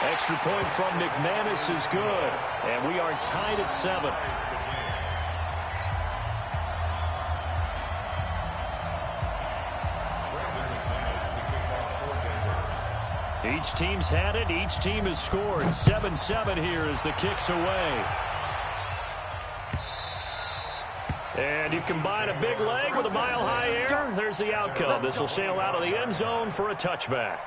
Extra point from McManus is good. And we are tied at 7. Each team's had it. Each team has scored. 7-7 here as the kick's away. And you combine a big leg with a mile-high air. There's the outcome. This will sail out of the end zone for a touchback.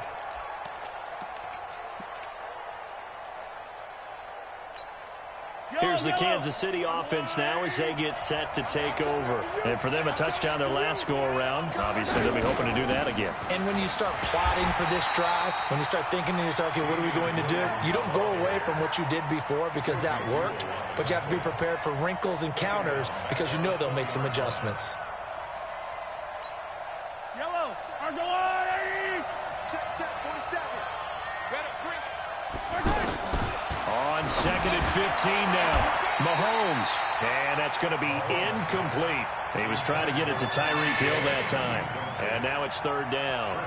Here's the Kansas City offense now as they get set to take over. And for them, a touchdown their last go-around. Obviously, they'll be hoping to do that again. And when you start plotting for this drive, when you start thinking to yourself, okay, what are we going to do? You don't go away from what you did before because that worked, but you have to be prepared for wrinkles and counters because you know they'll make some adjustments. Yellow, RZO, check, 47. On 2nd and 15 now. Mahomes. And that's going to be incomplete. He was trying to get it to Tyreek Hill that time. And now it's 3rd down.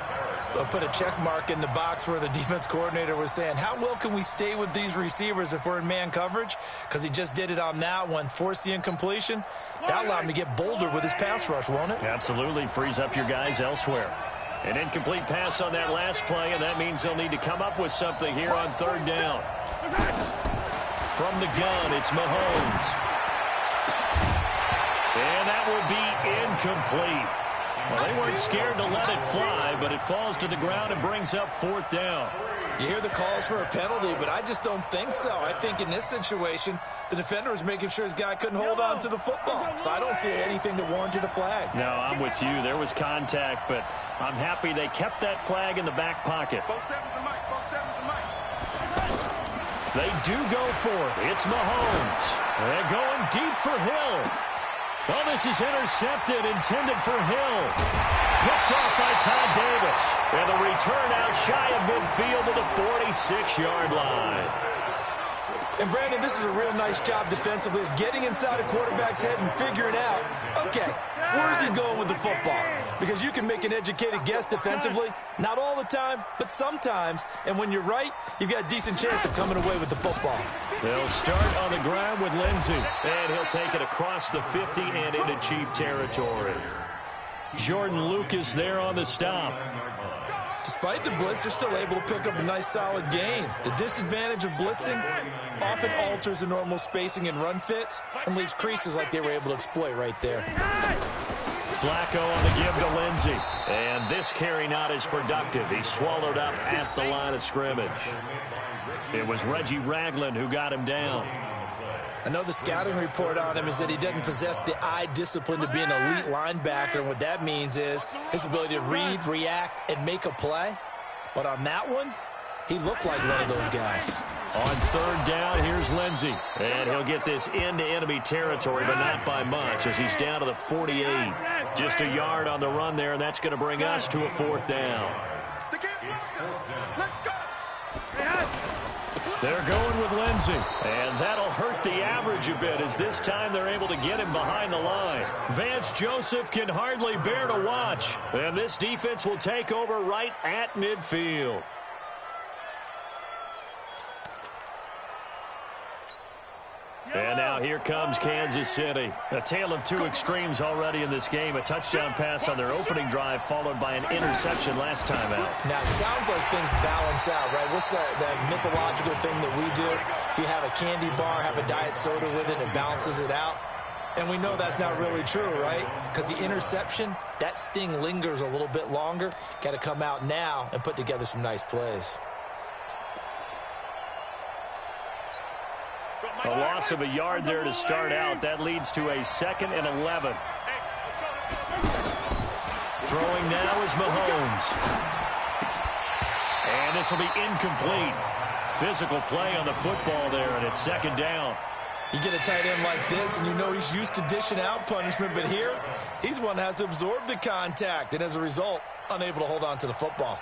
I'll put a check mark in the box where the defense coordinator was saying, how well can we stay with these receivers if we're in man coverage? Because he just did it on that one, forced the incompletion. That allowed him to get bolder with his pass rush, won't it? Absolutely. Frees up your guys elsewhere. An incomplete pass on that last play, and that means they'll need to come up with something here on 3rd down. From the gun, it's Mahomes. And that will be incomplete. Well, they weren't scared to let it fly, but it falls to the ground and brings up 4th down. You hear the calls for a penalty, but I just don't think so. I think in this situation, the defender was making sure his guy couldn't hold on to the football. So I don't see anything that warranted a flag. No, I'm with you. There was contact, but I'm happy they kept that flag in the back pocket. They do go for it. It's Mahomes. They're going deep for Hill. Well, this is intercepted, intended for Hill. Picked off by Todd Davis. And the return out shy of midfield to the 46-yard line. And, Brandon, this is a real nice job defensively of getting inside a quarterback's head and figuring out, okay, where's he going with the football? Because you can make an educated guess defensively, not all the time, but sometimes. And when you're right, you've got a decent chance of coming away with the football. They'll start on the ground with Lindsey. And he'll take it across the 50 and into Chief territory. Jordan Lucas there on the stop. Despite the blitz, they're still able to pick up a nice solid gain. The disadvantage of blitzing often alters the normal spacing and run fits and leaves creases like they were able to exploit right there. Flacco on the give to Lindsey. And this carry not as productive. He's swallowed up at the line of scrimmage. It was Reggie Ragland who got him down. I know the scouting report on him is that he doesn't possess the eye discipline to be an elite linebacker, and what that means is his ability to read, react, and make a play. But on that one, he looked like one of those guys. On 3rd down, here's Lindsey. And he'll get this into enemy territory, but not by much, as he's down to the 48. Just a yard on the run there, and that's going to bring us to a 4th down. They're going with Lindsey, and that'll hurt the average a bit as this time they're able to get him behind the line. Vance Joseph can hardly bear to watch, and this defense will take over right at midfield. And now here comes Kansas City. A tale of two extremes already in this game. A touchdown pass on their opening drive followed by an interception last time out. Now, it sounds like things balance out, right? What's that mythological thing that we do? If you have a candy bar, have a diet soda with it, it balances it out. And we know that's not really true, right? Because the interception, that sting lingers a little bit longer. Got to come out now and put together some nice plays. A loss of a yard there to start out. That leads to a 2nd and 11. Throwing now is Mahomes. And this will be incomplete. Physical play on the football there, and it's 2nd down. You get a tight end like this, and you know he's used to dishing out punishment, but here, he's one that has to absorb the contact, and as a result, unable to hold on to the football.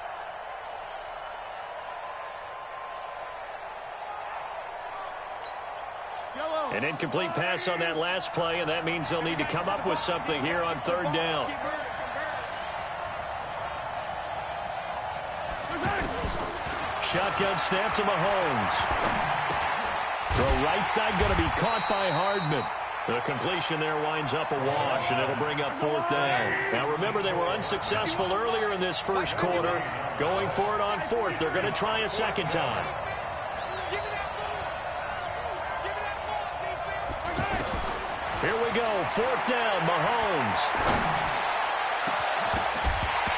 An incomplete pass on that last play, and that means they'll need to come up with something here on 3rd down. shotgun snap to Mahomes. Throw right side going to be caught by Hardman. The completion there winds up a wash, and it'll bring up 4th down. Now, remember, they were unsuccessful earlier in this first quarter. Going for it on 4th. They're going to try a second time. Here we go. 4th down, Mahomes.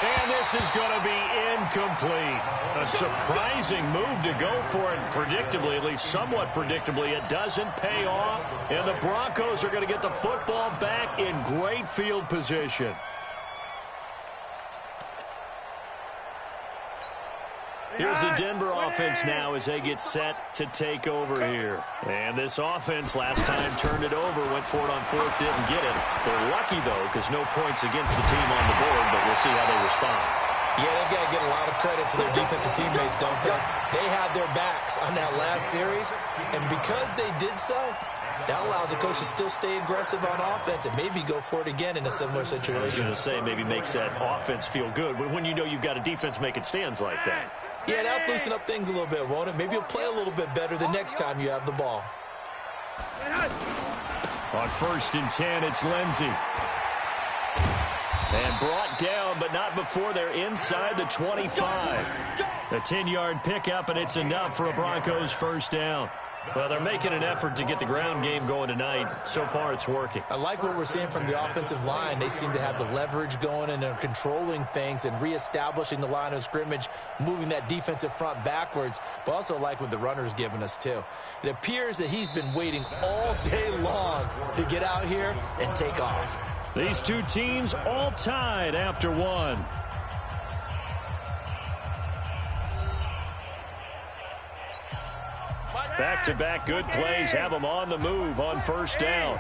And this is going to be incomplete. A surprising move to go for it. Predictably, at least somewhat predictably, it doesn't pay off. And the Broncos are going to get the football back in great field position. Here's the Denver offense now as they get set to take over here. And this offense last time turned it over, went for it on 4th, didn't get it. They're lucky, though, because no points against the team on the board, but we'll see how they respond. Yeah, they've got to get a lot of credit to their defensive teammates, don't they? They had their backs on that last series, and because they did so, that allows the coach to still stay aggressive on offense and maybe go for it again in a similar situation. I was going to say maybe makes that offense feel good when you know you've got a defense making stands like that. Yeah, that'll loosen up things a little bit, won't it? Maybe you'll play a little bit better the next time you have the ball. On 1st and 10, it's Lindsey. And brought down, but not before they're inside the 25. A 10-yard pickup, and it's enough for a Broncos 1st down. Well, they're making an effort to get the ground game going tonight. So far, it's working. I like what we're seeing from the offensive line. They seem to have the leverage going, and they're controlling things and reestablishing the line of scrimmage, moving that defensive front backwards, but also like what the runner's giving us, too. It appears that he's been waiting all day long to get out here and take off. These two teams all tied after one. Back-to-back good plays have them on the move on 1st down.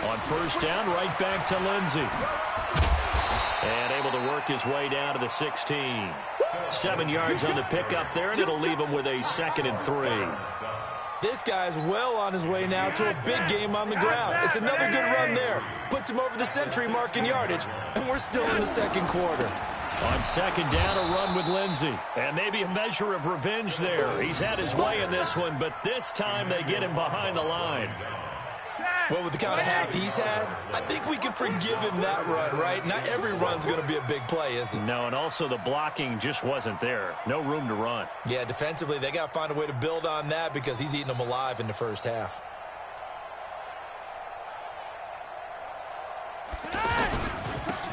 On 1st down, right back to Lindsey. And able to work his way down to the 16. 7 yards on the pickup there, and it'll leave him with a 2nd and 3. This guy's well on his way now to a big game on the ground. It's another good run there. Puts him over the century mark in yardage, and we're still in the second quarter. On 2nd down, a run with Lindsey. And maybe a measure of revenge there. He's had his way in this one, but this time they get him behind the line. Well, with the kind of half he's had, I think we can forgive him that run, right? Not every run's going to be a big play, is it? No, and also the blocking just wasn't there. No room to run. Yeah, defensively, they got to find a way to build on that because he's eating them alive in the first half.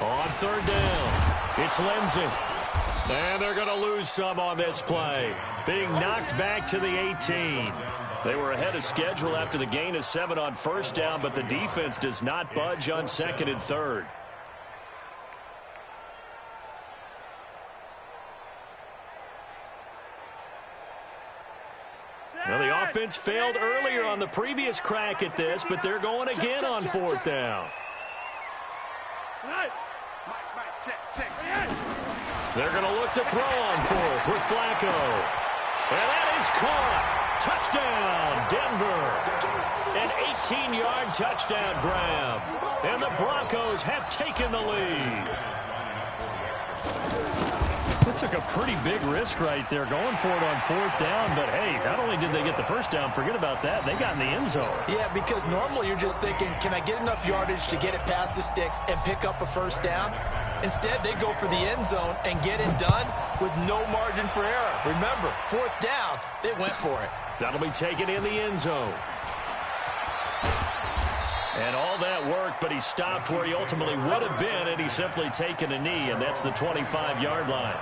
On 3rd down, it's Lindsey. And they're going to lose some on this play. Being knocked back to the 18. They were ahead of schedule after the gain of 7 on 1st down, but the defense does not budge on 2nd and 3rd. Well, the offense failed earlier on the previous crack at this, but they're going again on 4th down. They're going to look to throw on 4th with Flacco. And that is caught. Touchdown, Denver. An 18-yard touchdown grab. And the Broncos have taken the lead. That took a pretty big risk right there, going for it on 4th down. But, hey, not only did they get the 1st down, forget about that, they got in the end zone. Yeah, because normally you're just thinking, can I get enough yardage to get it past the sticks and pick up a 1st down? Instead, they go for the end zone and get it done with no margin for error. Remember, 4th down, they went for it. That'll be taken in the end zone. And all that worked, but he stopped where he ultimately would have been, and he's simply taken a knee, and that's the 25-yard line.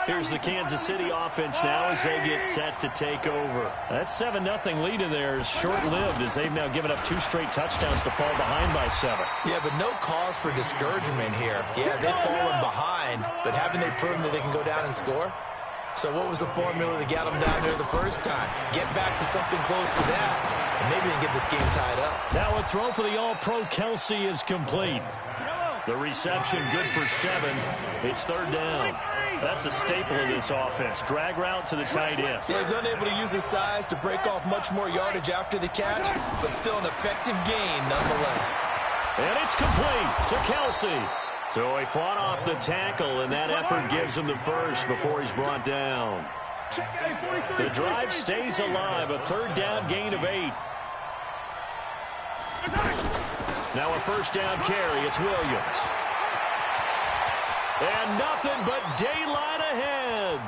Here's the Kansas City offense now as they get set to take over. That 7-0 lead of theirs short-lived as they've now given up 2 straight touchdowns to fall behind by 7. Yeah, but no cause for discouragement here. Yeah, they've fallen behind, but haven't they proven that they can go down and score? So what was the formula that got them down there the first time? Get back to something close to that, and maybe they can get this game tied up. Now a throw for the All-Pro Kelsey is complete. The reception good for 7. It's 3rd down. That's a staple of this offense. Drag route to the tight end. Yeah, he's unable to use his size to break off much more yardage after the catch, but still an effective gain nonetheless. It's complete to Kelsey. So he fought off the tackle, and that effort gives him the first before he's brought down. The drive stays alive, a third down gain of 8. Now a first down carry, it's Williams. And nothing but daylight ahead.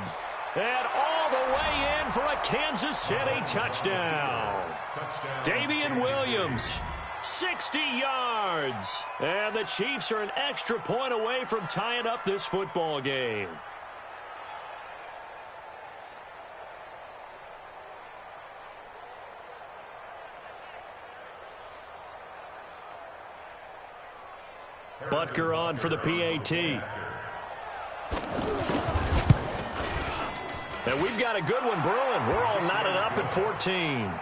And all the way in for a Kansas City touchdown. Damian Williams, 60 yards. And the Chiefs are an extra point away from tying up this football game. Butker on for the PAT. And we've got a good one brewing. We're all knotted up at 14.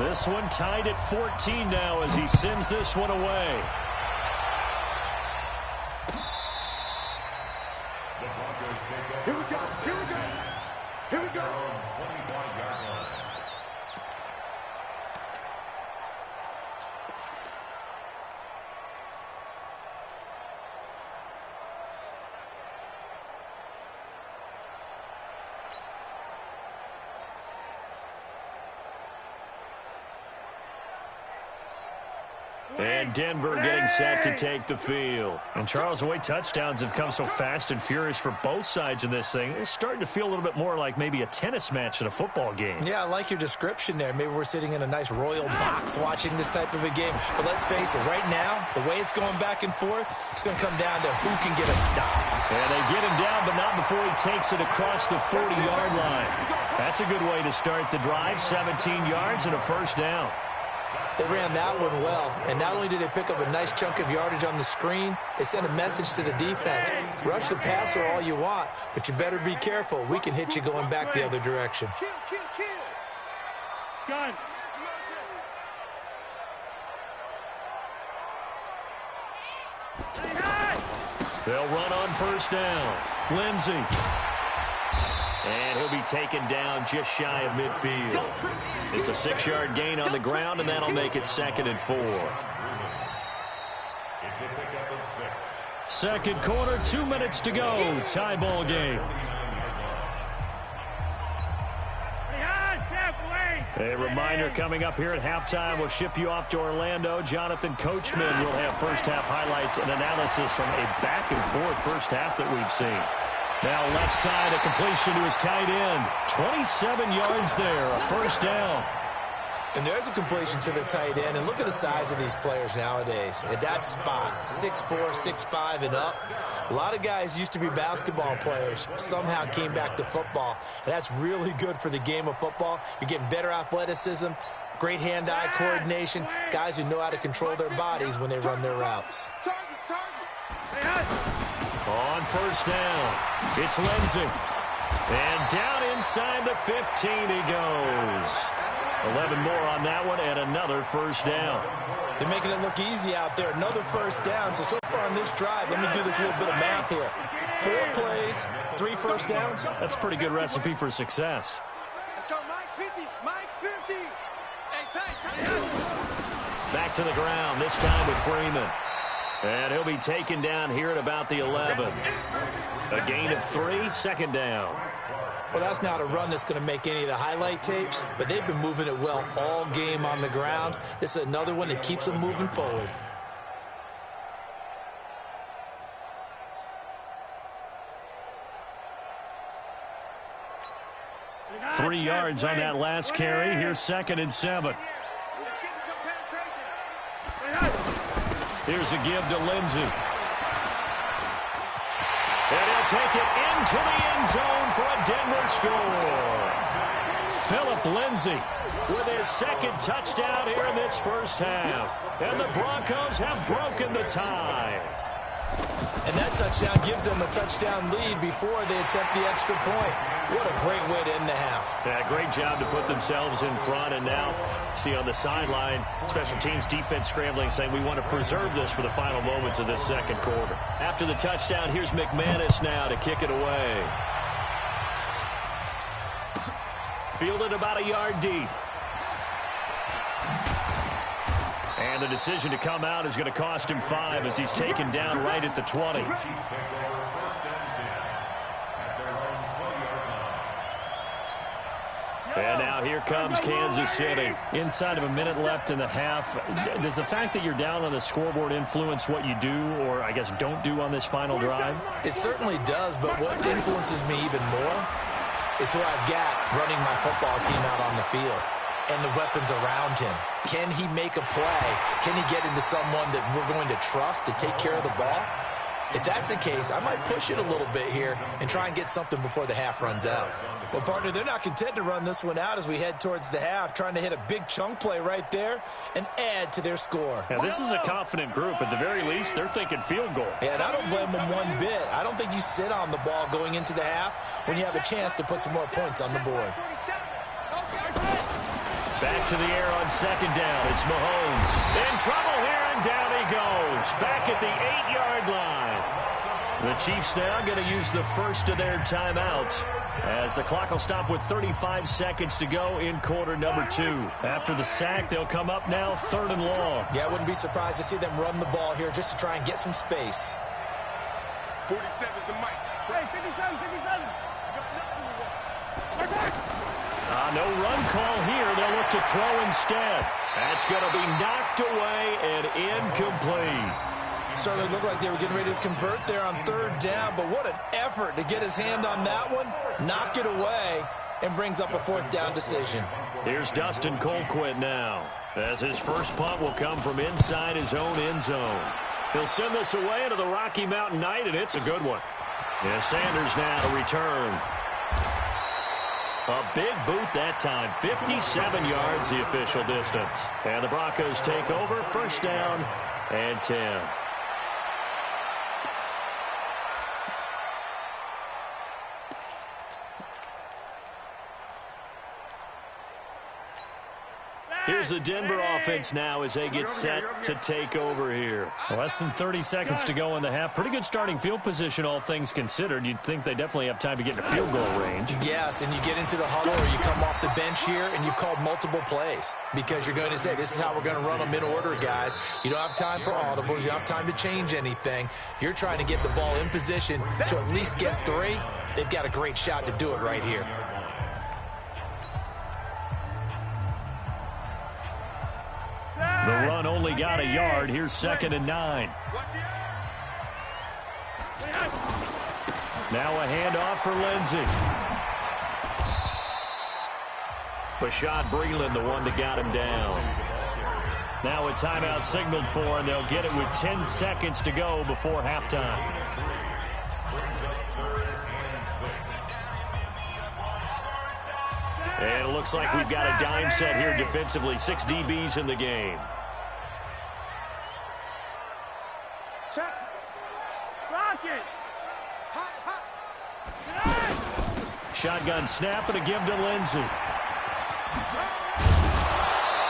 This one tied at 14 now as he sends this one away. Here we go. Here we go. Here we go. And Denver getting set to take the field. And Charles, the way touchdowns have come so fast and furious for both sides in this thing, it's starting to feel a little bit more like maybe a tennis match than a football game. Yeah, I like your description there. Maybe we're sitting in a nice royal box watching this type of a game. But let's face it, right now, the way it's going back and forth, it's going to come down to who can get a stop. And they get him down, but not before he takes it across the 40-yard line. That's a good way to start the drive, 17 yards and a first down. They ran that one well, and not only did they pick up a nice chunk of yardage on the screen, they sent a message to the defense. Rush the passer all you want, but you better be careful. We can hit you going back the other direction. Kill. Gun. They'll run on first down. Lindsey. And he'll be taken down just shy of midfield. It's a 6-yard gain on the ground, and that'll make it 2nd and 4. Second quarter, 2 minutes to go. Tie ball game. A reminder coming up here at halftime. We'll ship you off to Orlando. Jonathan Coachman will have first-half highlights and analysis from a back-and-forth first half that we've seen. Now left side, a completion to his tight end. 27 yards there, a first down. And there's a completion to the tight end. And look at the size of these players nowadays. At that spot, 6'4", 6'5", and up. A lot of guys used to be basketball players, somehow came back to football. And that's really good for the game of football. You're getting better athleticism, great hand-eye coordination, guys who know how to control their bodies when they run their routes. On first down, it's Lindsey. And down inside the 15 he goes. 11 more on that one and another first down. They're making it look easy out there. Another first down. So far on this drive, let me do this little bit of math here. 4 plays, 3 first downs. That's a pretty good recipe for success. Let's go, Mike 50. Mike 50. Hey, Back to the ground, this time with Freeman. And he'll be taken down here at about the 11. A gain of 3, second down. Well, that's not a run that's going to make any of the highlight tapes, but they've been moving it well all game on the ground. This is another one that keeps them moving forward. Three yards on that last carry. Here's 2nd and 7. Here's a give to Lindsey. And he'll take it into the end zone for a Denver score. Philip Lindsey with his 2nd touchdown here in this first half. And the Broncos have broken the tie. And that touchdown gives them a touchdown lead before they attempt the extra point. What a great way to end the half. Yeah, great job to put themselves in front. And now, see on the sideline, special teams defense scrambling, saying we want to preserve this for the final moments of this second quarter. After the touchdown, here's McManus now to kick it away. Fielded about a yard deep. And the decision to come out is going to cost him 5 as he's taken down right at the 20. And now here comes Kansas City. Inside of a minute left in the half. Does the fact that you're down on the scoreboard influence what you do or, I guess, don't do on this final drive? It certainly does, but what influences me even more is who I've got running my football team out on the field and the weapons around him. Can he make a play? Can he get into someone that we're going to trust to take care of the ball? If that's the case, I might push it a little bit here and try and get something before the half runs out. Well, partner, they're not content to run this one out as we head towards the half, trying to hit a big chunk play right there and add to their score. Yeah, this is a confident group. At the very least, they're thinking field goal. Yeah, and I don't blame them one bit. I don't think you sit on the ball going into the half when you have a chance to put some more points on the board. Back to the air on second down. It's Mahomes. In trouble here, and down he goes. Back at the 8-yard line. The Chiefs now going to use the first of their timeouts as the clock will stop with 35 seconds to go in quarter number 2. After the sack, they'll come up now 3rd and long. Yeah, I wouldn't be surprised to see them run the ball here just to try and get some space. 47's the mic. Hey, 57, 57. No run call here. They'll look to throw instead. That's going to be knocked away and incomplete. Certainly looked like they were getting ready to convert there on 3rd down, but what an effort to get his hand on that one, knock it away, and brings up a 4th down decision. Here's Dustin Colquitt now, as his first punt will come from inside his own end zone. He'll send this away into the Rocky Mountain Night, and it's a good one. Yeah, Sanders now to return. A big boot that time, 57 yards the official distance. And the Broncos take over, 1st down and 10. Here's the Denver offense now as they get set to take over here. Less than 30 seconds to go in the half. Pretty good starting field position, all things considered. You'd think they definitely have time to get into field goal range. Yes, and you get into the huddle or you come off the bench here and you've called multiple plays because you're going to say, this is how we're going to run them in order, guys. You don't have time for audibles. You don't have time to change anything. You're trying to get the ball in position to at least get 3. They've got a great shot to do it right here. The run only got a yard. Here's 2nd and 9. Now a handoff for Lindsey. Bashad Breeland, the one that got him down. Now a timeout signaled for, and they'll get it with 10 seconds to go before halftime. And it looks like we've got a dime set here defensively. 6 DBs in the game. Check. Rock it. Shotgun snap and a give to Lindsey.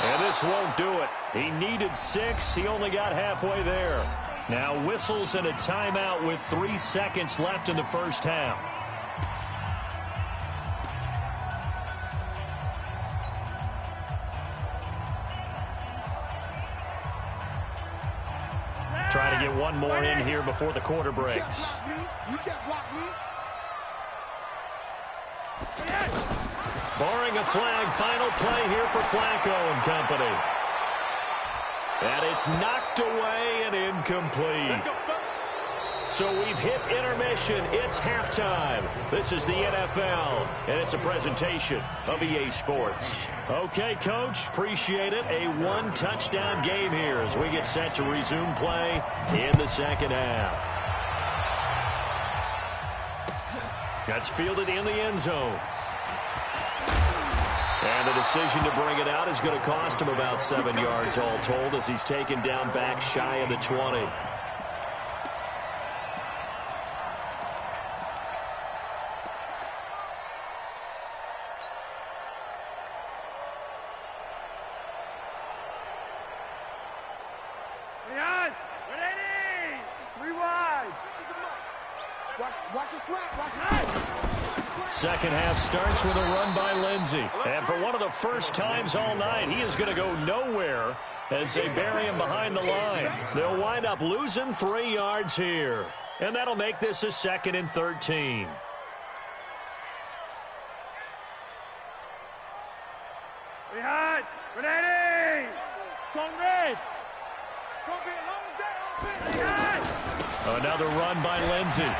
And this won't do it. He needed 6. He only got halfway there. Now whistles and a timeout with 3 seconds left in the first half. Try to get one more in here before the quarter breaks. You can't block me. Barring a flag, final play here for Flacco and company. And it's knocked away and incomplete. So we've hit intermission. It's halftime. This is the NFL, and it's a presentation of EA Sports. Okay, Coach, appreciate it. A 1-touchdown game here as we get set to resume play in the second half. That's fielded in the end zone. And the decision to bring it out is going to cost him about 7 yards all told as he's taken down back shy of the 20. Second half starts with a run by Lindsey. And for one of the first times all night, he is going to go nowhere as they bury him behind the line. They'll wind up losing 3 yards here. And that'll make this a 2nd and 13. Behind. Ready. Come red. Gonna be a long day on Another run by Lindsey.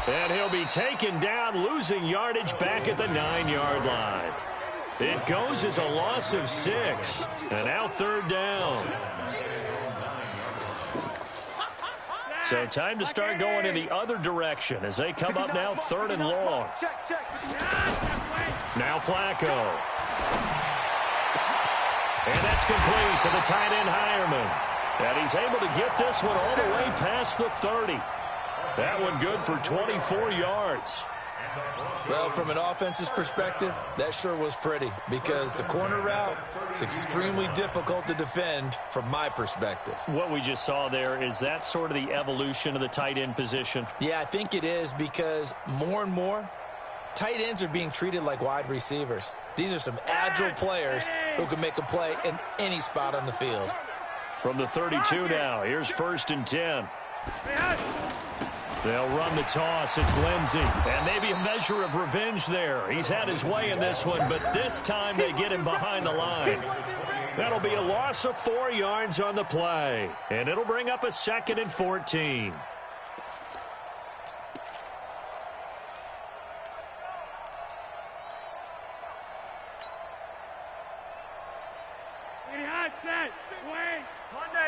And he'll be taken down, losing yardage back at the 9-yard line. It goes as a loss of 6. And now 3rd down. So time to start going in the other direction as they come up now 3rd and long. Now Flacco. And that's complete to the tight end Hireman. And he's able to get this one all the way past the 30. That one good for 24 yards. Well, from an offense's perspective, that sure was pretty because the corner route is extremely difficult to defend from my perspective. What we just saw there, is that sort of the evolution of the tight end position? Yeah, I think it is because more and more, tight ends are being treated like wide receivers. These are some agile players who can make a play in any spot on the field. From the 32 now, here's 1st and 10. They'll run the toss. It's Lindsey. And maybe a measure of revenge there. He's had his way in this one, but this time they get him behind the line. That'll be a loss of 4 yards on the play. And it'll bring up a 2nd and 14.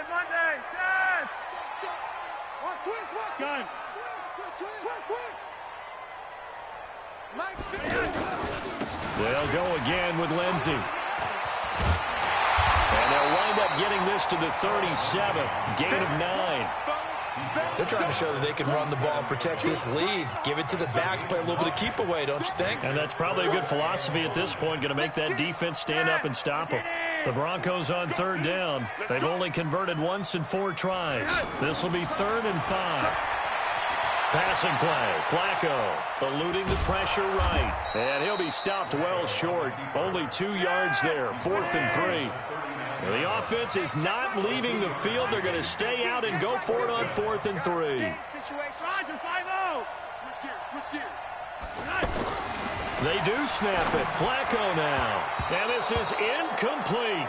Monday, set! Check. Gun. They'll go again with Lindsey. And they'll wind up getting this to the 37. Gain of 9. They're trying to show that they can run the ball and protect this lead. Give it to the backs, play a little bit of keep away, don't you think? And that's probably a good philosophy at this point, going to make that defense stand up and stop them. The Broncos on 3rd down. They've only converted once in 4 tries. This will be 3rd and 5. Passing play. Flacco eluding the pressure right. And he'll be stopped well short. Only 2 yards there. 4th and 3. The offense is not leaving the field. They're going to stay out and go for it on 4th and 3. They do snap it. Flacco now. And this is incomplete.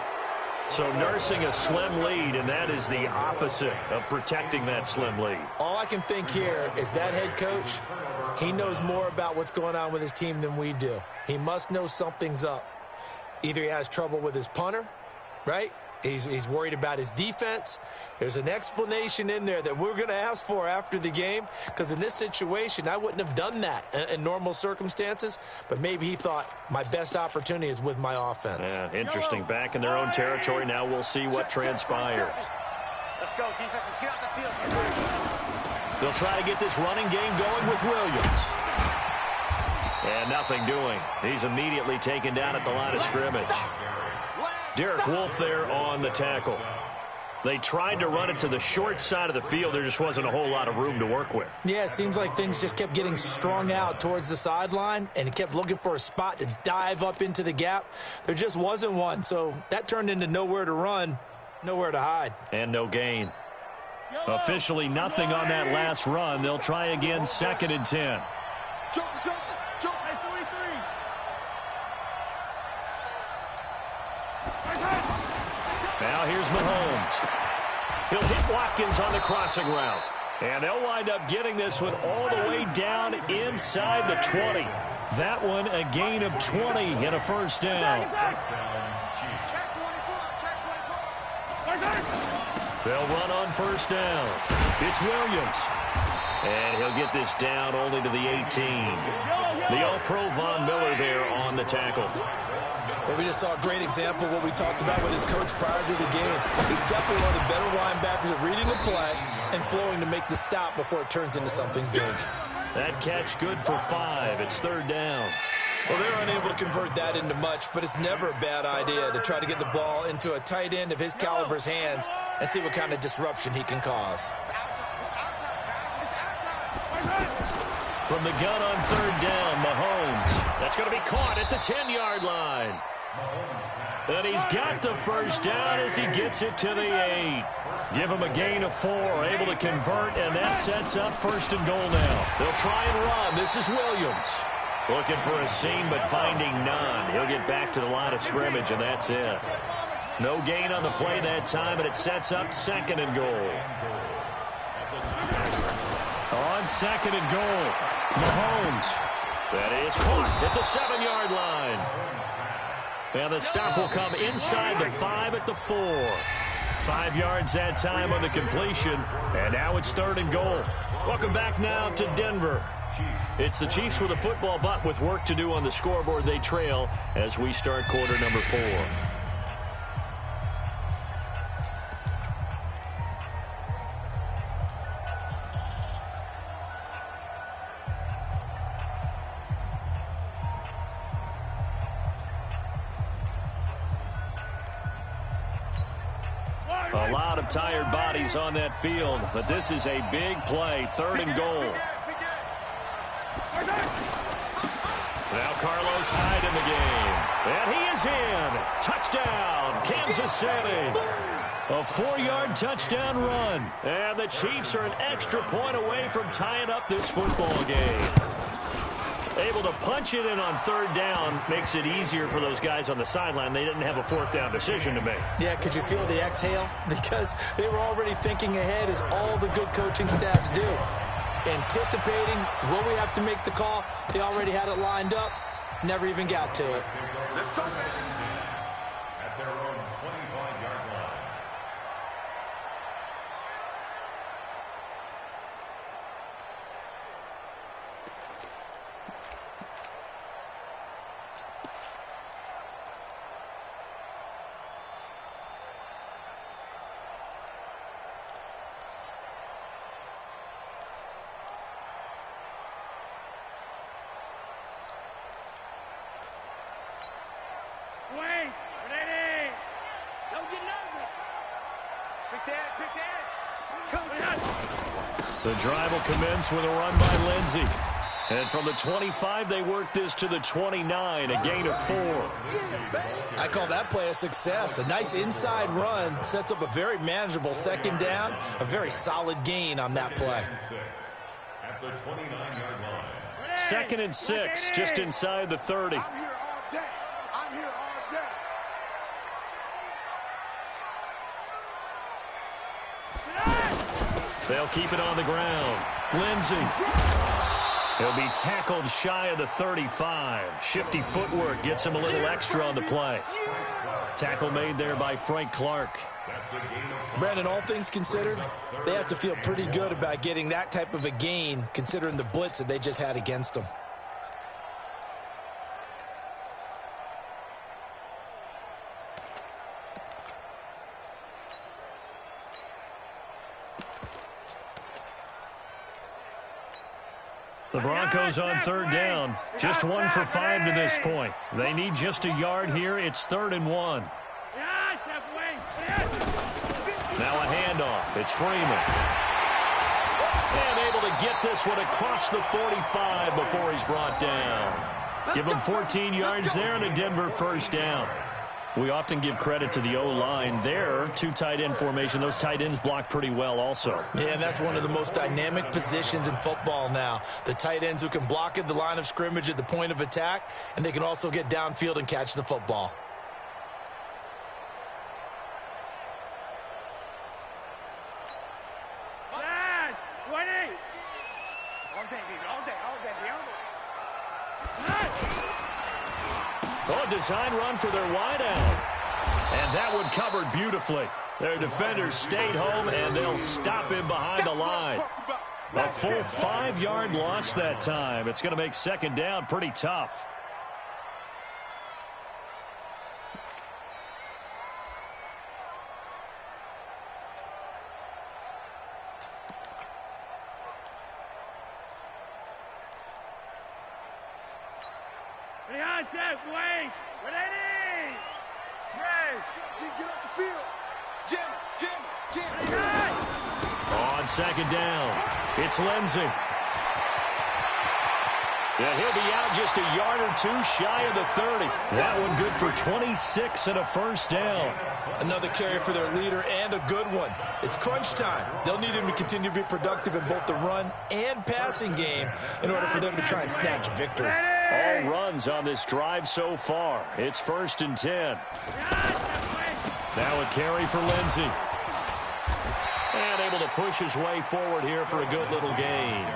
So nursing a slim lead, and that is the opposite of protecting that slim lead. All I can think here is that head coach, he knows more about what's going on with his team than we do. He must know something's up. Either he has trouble with his punter, right? He's worried about his defense. There's an explanation in there that we're going to ask for after the game, because in this situation, I wouldn't have done that in normal circumstances, but maybe he thought my best opportunity is with my offense. Yeah, interesting. Back in their own territory. Now we'll see what transpires. Let's go, defenses. Get out the field. They'll try to get this running game going with Williams. And nothing doing. He's immediately taken down at the line of scrimmage. Derek Wolfe there on the tackle. They tried to run it to the short side of the field. There just wasn't a whole lot of room to work with. Yeah, it seems like things just kept getting strung out towards the sideline, and he kept looking for a spot to dive up into the gap. There just wasn't one, so that turned into nowhere to run, nowhere to hide. And no gain. Officially nothing on that last run. They'll try again, 2nd and 10. Now here's Mahomes. He'll hit Watkins on the crossing route. And they'll wind up getting this one all the way down inside the 20. That one a gain of 20 and a 1st down. They'll run on 1st down. It's Williams. And he'll get this down only to the 18. The All-Pro Von Miller there on the tackle. Well, we just saw a great example of what we talked about with his coach prior to the game. He's definitely one of the better linebackers at reading the play and flowing to make the stop before it turns into something big. That catch good for 5. It's 3rd down. Well, they're unable to convert that into much, but it's never a bad idea to try to get the ball into a tight end of his caliber's hands and see what kind of disruption he can cause. From from the gun on third down, Mahomes. That's going to be caught at the 10-yard line. And he's got the first down as he gets it to the 8. Give him a gain of 4, able to convert, and that sets up first and goal now. They'll try and run. This is Williams. Looking for a seam, but finding none. He'll get back to the line of scrimmage, and that's it. No gain on the play that time, and it sets up second and goal. On second and goal, Mahomes. That is caught at the 7-yard line. And the stop will come inside the 5 at the 4. 5 yards that time on the completion, and now it's third and goal. Welcome back now to Denver. It's the Chiefs with a football, but with work to do on the scoreboard, they trail as we start quarter number 4. A lot of tired bodies on that field, but this is a big play, third and goal. Now Carlos Hyde in the game. And he is in. Touchdown, Kansas City. A 4-yard touchdown run. And the Chiefs are an extra point away from tying up this football game. Able to punch it in on third down makes it easier for those guys on the sideline. They didn't have a fourth down decision to make. Yeah, could you feel the exhale? Because they were already thinking ahead, as all the good coaching staffs do. Anticipating, will we have to make the call? They already had it lined up, never even got to it. Let's go. At their own 25-yard line. Wait, ready. Don't get nervous. Pick the edge. The drive will commence with a run by Lindsey. And from the 25, they work this to the 29, a gain of 4. I call that play a success. A nice inside run sets up a very manageable second down, a very solid gain on that play. At the 29-yard line. 2nd and 6, just inside the 30. I'm here all day. I'm here all day. They'll keep it on the ground. Lindsey. He'll be tackled shy of the 35. Shifty footwork gets him a little extra on the play. Tackle made there by Frank Clark. Brandon, all things considered, they have to feel pretty good about getting that type of a gain, considering the blitz that they just had against them. The Broncos on third down. Just 1 for 5 to this point. They need just a yard here. It's 3rd and 1. Now a handoff. It's Freeman. And able to get this one across the 45 before he's brought down. Give him 14 yards there and a Denver first down. We often give credit to the O-line there. 2 tight end formation. Those tight ends block pretty well also. Yeah, that's one of the most dynamic positions in football now. The tight ends who can block at the line of scrimmage at the point of attack, and they can also get downfield and catch the football. Oh, design run for their wideout. And that one covered beautifully. Their defenders stayed home, and they'll stop him behind the line. A full 5-yard loss that time. It's going to make second down pretty tough. On second down, it's Lindsey. Yeah, he'll be out just a yard or two shy of the 30. That one good for 26 and a first down. Another carry for their leader and a good one. It's crunch time. They'll need him to continue to be productive in both the run and passing game in order for them to try and snatch victory. All runs on this drive so far. It's 1st and 10. Now a carry for Lindsey. And able to push his way forward here for a good little gain.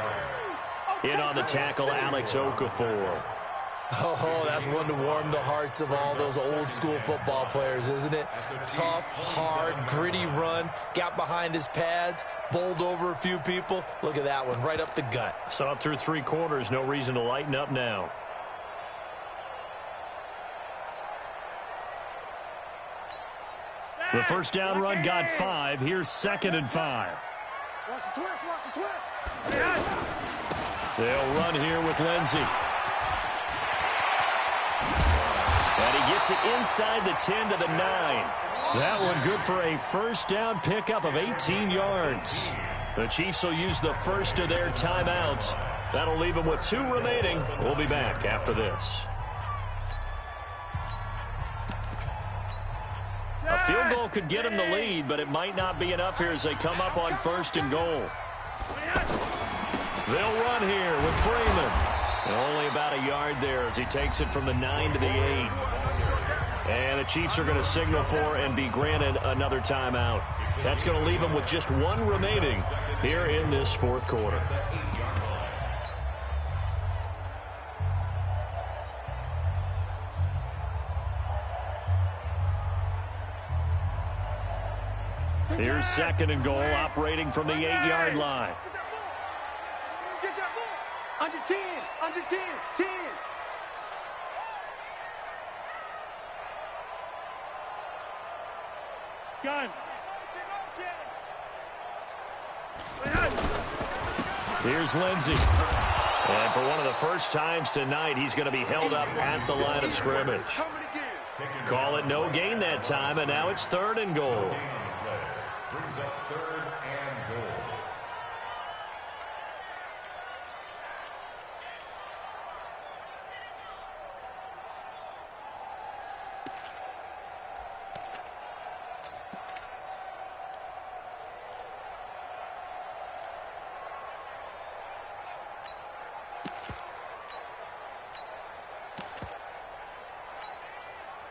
In on the tackle, Alex Okafor. Oh, that's one to warm the hearts of all those old-school football players, isn't it? Tough, hard, gritty run, got behind his pads, bowled over a few people. Look at that one, right up the gut. So up through 3 quarters, no reason to lighten up now. The first down run got 5. Here's 2nd and 5. Watch the twist, watch the twist. They'll run here with Lindsey. And he gets it inside the 10 to the 9. That one good for a first down pickup of 18 yards. The Chiefs will use the first of their timeouts. That'll leave them with 2 remaining. We'll be back after this. A field goal could get them the lead, but it might not be enough here as they come up on 1st and goal. They'll run here with Freeman. And only about a yard there as he takes it from the 9 to the 8. And the Chiefs are going to signal for and be granted another timeout. That's going to leave them with just 1 remaining here in this 4th quarter. Here's 2nd and goal, operating from the 8-yard line. Get that ball. Under 10, under 10, 10. Gun. Here's Lindsey. And for one of the first times tonight, he's going to be held up at the line of scrimmage. Call it no gain that time, and now it's 3rd and goal. Brings up 3rd and goal.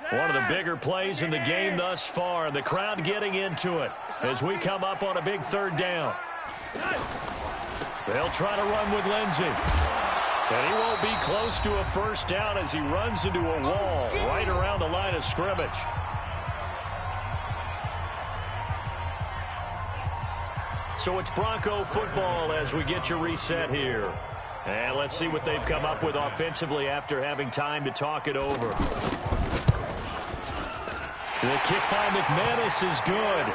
One of the bigger plays in the game thus far, and the crowd getting into it as we come up on a big 3rd down. They'll try to run with Lindsey. And he won't be close to a first down as he runs into a wall right around the line of scrimmage. So it's Bronco football as we get you reset here. And let's see what they've come up with offensively after having time to talk it over. The kick by McManus is good.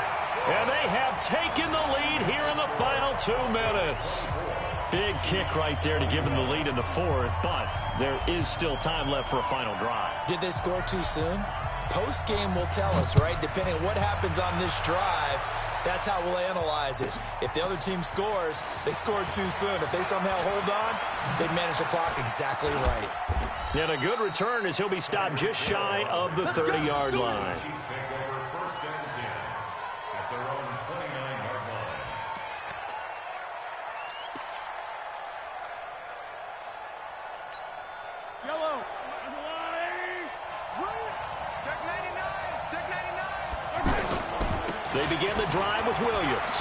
And they have taken the lead here in the final 2 minutes. Big kick right there to give them the lead in the 4th, but there is still time left for a final drive. Did they score too soon? Post-game will tell us, right? Depending on what happens on this drive, that's how we'll analyze it. If the other team scores, they scored too soon. If they somehow hold on, they manage the clock exactly right. And a good return as he'll be stopped just shy of the 30-yard line. Chiefs take over 1st and 10 at their own 29-yard line. Yellow. Check 99. Check 99. They begin the drive with Williams.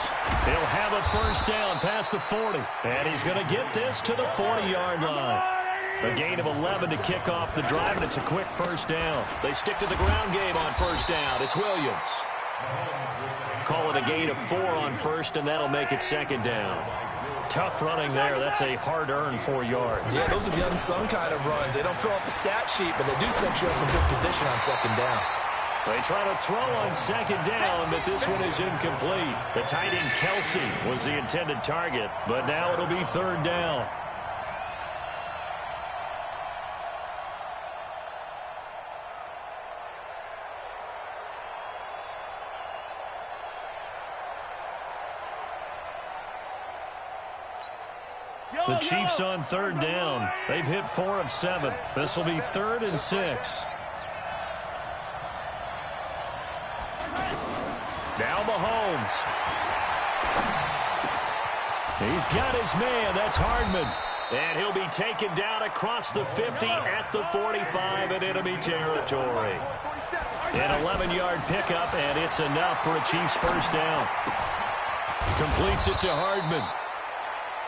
He'll have a first down past the 40. And he's going to get this to the 40-yard line. A gain of 11 to kick off the drive, and it's a quick first down. They stick to the ground game on first down. It's Williams. Call it a gain of 4 on first, and that'll make it 2nd down. Tough running there. That's a hard-earned 4 yards. Yeah, those are the unsung kind of runs. They don't fill up the stat sheet, but they do set you up in good position on 2nd down. They try to throw on 2nd down, but this one is incomplete. The tight end Kelsey was the intended target, but now it'll be 3rd down. The Chiefs on third down. They've hit 4 of 7. This will be 3rd and 6. Now Mahomes. He's got his man. That's Hardman. And he'll be taken down across the 50 at the 45 in enemy territory. An 11-yard pickup, and it's enough for a Chiefs first down. Completes it to Hardman.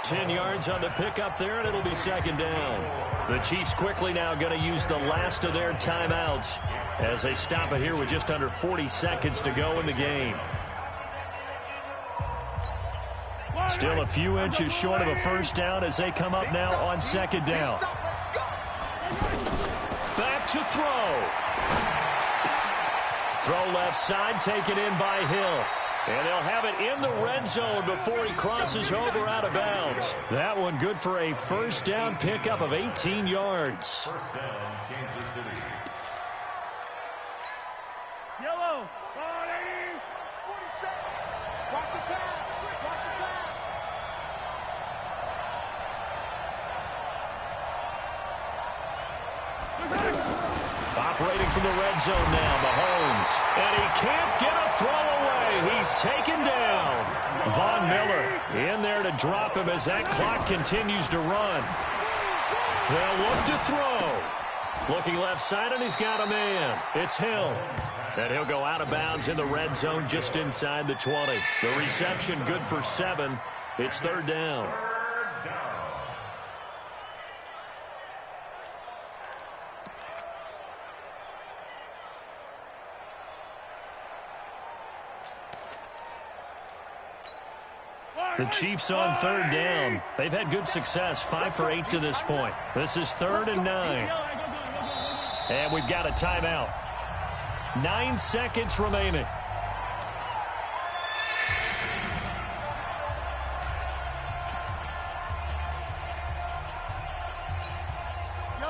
10 yards on the pickup there, and it'll be 2nd down. The Chiefs quickly now going to use the last of their timeouts as they stop it here with just under 40 seconds to go in the game. Still a few inches short of a first down as they come up now on 2nd down. Back to throw. Throw left side, taken in by Hill. And they'll have it in the red zone before he crosses over out of bounds. That one good for a first down pickup of 18 yards. First down, Kansas City. Yellow. 47. Watch the pass. Watch the pass. Operating from the red zone now, Mahomes. And he can't get a throw away. He's taken down. Von Miller in there to drop him as that clock continues to run. They'll look to throw. Looking left side, and he's got a man. It's Hill. And he'll go out of bounds in the red zone just inside the 20. The reception good for 7. It's 3rd down. The Chiefs on 3rd down. They've had good success, 5 for 8 to this point. This is 3rd and 9. And we've got a timeout. 9 seconds remaining.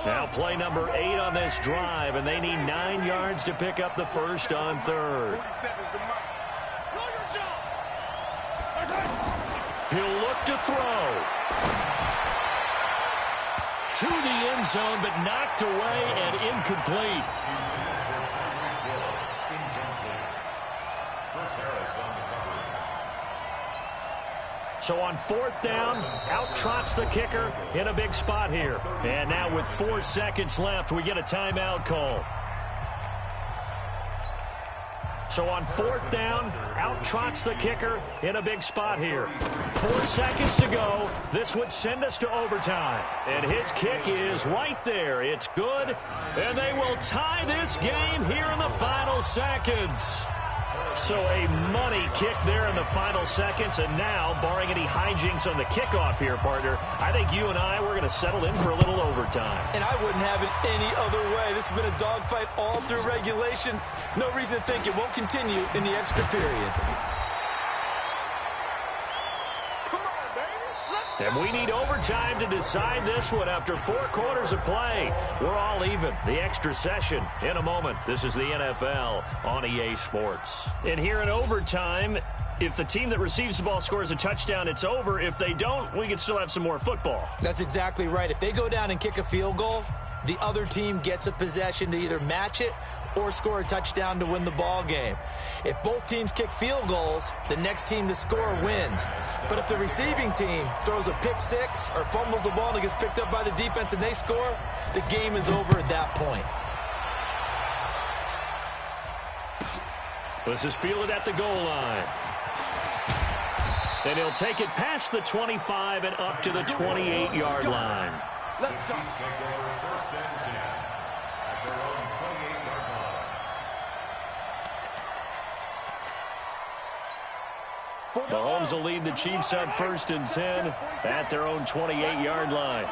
Now play number 8 on this drive, and they need 9 yards to pick up the first on 3rd. He'll look to throw. To the end zone, but knocked away and incomplete. So on 4th down, out trots the kicker in a big spot here. And now with 4 seconds left, we get a timeout call. So on 4th down, out trots the kicker in a big spot here. 4 seconds to go. This would send us to overtime. And his kick is right there. It's good. And they will tie this game here in the final seconds. So a money kick there in the final seconds. And now, barring any hijinks on the kickoff here, partner, I think you and I, we're going to settle in for a little overtime. And I wouldn't have it any other way. This has been a dogfight all through regulation. No reason to think it won't continue in the extra period. And we need overtime to decide this one after 4 quarters of play. We're all even. The extra session in a moment. This is the NFL on EA Sports. And here in overtime, if the team that receives the ball scores a touchdown, it's over. If they don't, we can still have some more football. That's exactly right. If they go down and kick a field goal, the other team gets a possession to either match it or score a touchdown to win the ball game. If both teams kick field goals, the next team to score wins. But if the receiving team throws a pick six or fumbles the ball and it gets picked up by the defense and they score, the game is over at that point. This is fielded at the goal line. And he'll take it past the 25 and up to the 28-yard line. Let's go. Mahomes will lead the Chiefs up 1st and 10 at their own 28-yard line.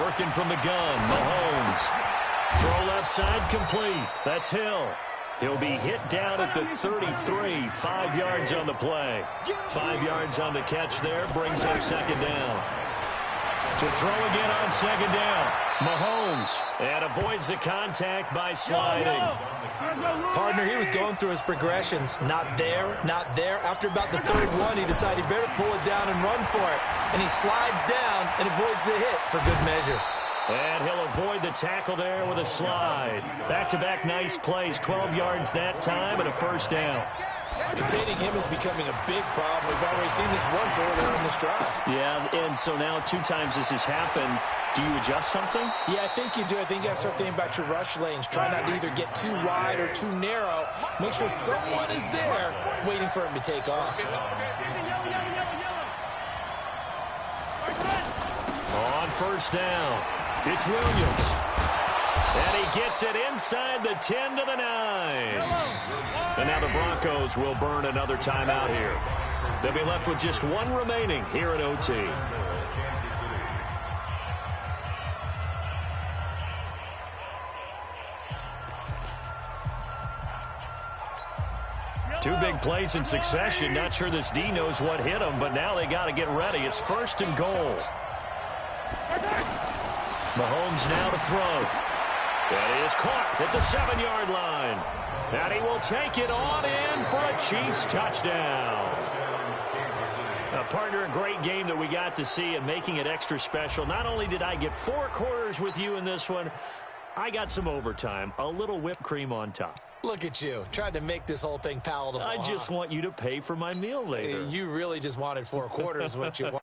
Working from the gun, Mahomes. Throw left side complete. That's Hill. He'll be hit down at the 33, 5 yards on the play. 5 yards on the catch there, brings up 2nd down. To throw again on second down. Mahomes. And avoids the contact by sliding. Partner, he was going through his progressions. Not there, not there. After about the third one, he decided he better pull it down and run for it. And he slides down and avoids the hit for good measure. And he'll avoid the tackle there with a slide. Back-to-back nice plays. 12 yards that time and a first down. Containing him is becoming a big problem. We've already seen this once earlier in this drive. Yeah, and so now 2 times this has happened. Do you adjust something? Yeah, I think you do. I think you got to start thinking about your rush lanes. Try not to either get too wide or too narrow. Make sure someone is there waiting for him to take off. On first down, it's Williams. And he gets it inside the 10 to the 9. And now the Broncos will burn another timeout here. They'll be left with just 1 remaining here at OT. Two big plays in succession. Not sure this D knows what hit him, but now they got to get ready. It's 1st and goal. Mahomes now to throw. That is caught at the 7-yard line. And he will take it on in for a Chiefs touchdown. Partner, a great game that we got to see and making it extra special. Not only did I get 4 quarters with you in this one, I got some overtime, a little whipped cream on top. Look at you, trying to make this whole thing palatable. I just want you to pay for my meal later. You really just wanted 4 quarters, what you